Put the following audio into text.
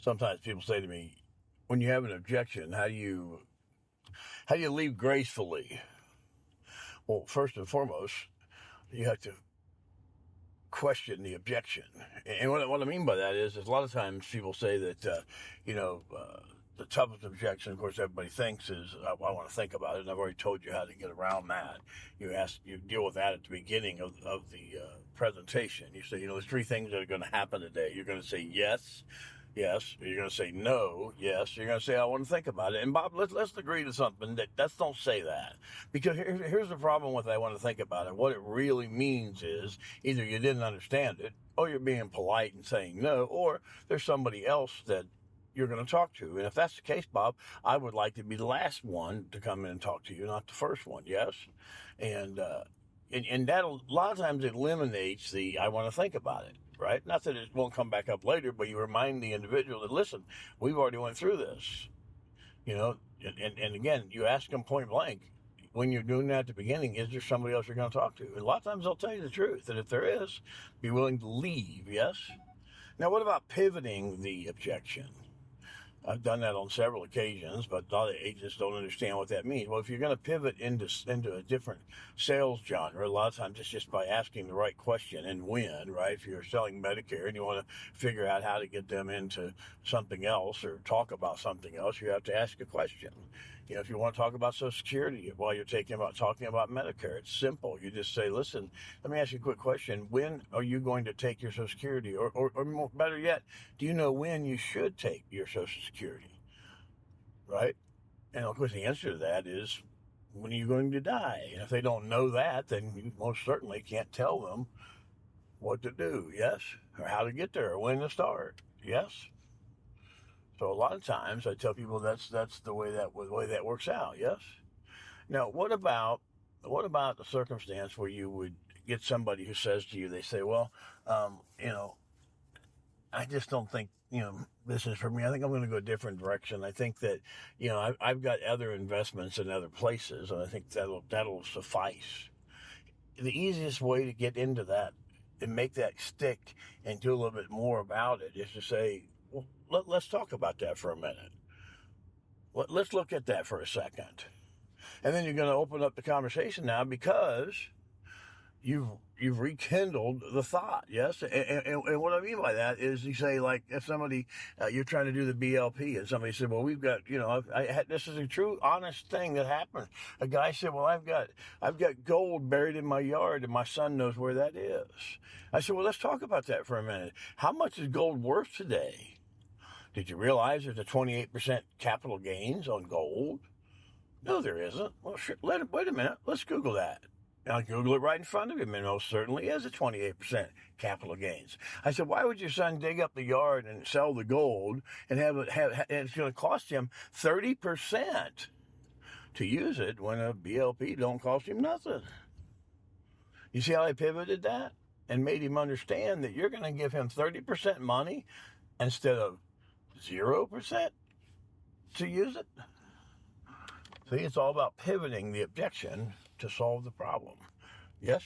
Sometimes people say to me, when you have an objection, how do you leave gracefully? Well, first and foremost, you have to question the objection. And what I mean by that is a lot of times people say that, the toughest objection, of course, everybody thinks is, I want to think about it. And I've already told you how to get around that. You deal with that at the beginning of the presentation. You say, there's three things that are going to happen today. You're going to say yes. Yes. You're going to say no. Yes. You're going to say, I want to think about it. And Bob, let's agree to something let's don't say that, because here's the problem with I want to think about it. What it really means is either you didn't understand it, or you're being polite and saying no, or there's somebody else that you're going to talk to. And if that's the case, Bob, I would like to be the last one to come in and talk to you, not the first one. Yes. And that a lot of times eliminates the, I want to think about it. Right? Not that it won't come back up later, but you remind the individual that, listen, we've already went through this, and again, you ask them point blank, when you're doing that at the beginning, is there somebody else you're going to talk to? And a lot of times they'll tell you the truth. And if there is, be willing to leave. Yes. Now, what about pivoting the objection? I've done that on several occasions, but a lot of agents don't understand what that means. Well, if you're going to pivot into a different sales genre, a lot of times it's just by asking the right question and when, right? If you're selling Medicare and you want to figure out how to get them into something else or talk about something else, you have to ask a question. If you want to talk about Social Security while you're talking about Medicare, it's simple. You just say, listen, let me ask you a quick question. When are you going to take your Social Security? Or more, better yet, do you know when you should take your Social Security? Right? And of course, the answer to that is, when are you going to die? And if they don't know that, then you most certainly can't tell them what to do. Yes? Or how to get there, or when to start. Yes? So a lot of times I tell people that's the way that works out. Yes. Now, what about the circumstance where you would get somebody who says to you, they say, well, I just don't think, this is for me. I think I'm going to go a different direction. I think that, I've got other investments in other places, and I think that'll suffice. The easiest way to get into that and make that stick and do a little bit more about it is to say, well, let's talk about that for a minute. Let's look at that for a second. And then you're going to open up the conversation now, because you've rekindled the thought. Yes. And what I mean by that is, you say, like, if somebody, you're trying to do the BLP and somebody said, well, we've got, this is a true, honest thing that happened. A guy said, well, I've got gold buried in my yard and my son knows where that is. I said, well, let's talk about that for a minute. How much is gold worth today? Did you realize there's a 28% capital gains on gold? No, there isn't. Well, sure, wait a minute. Let's Google that. And I'll Google it right in front of him, and most certainly is a 28% capital gains. I said, why would your son dig up the yard and sell the gold and and it's going to cost him 30% to use it when a BLP don't cost him nothing? You see how I pivoted that and made him understand that you're going to give him 30% money instead of 0% to use it? See, it's all about pivoting the objection to solve the problem. Yes?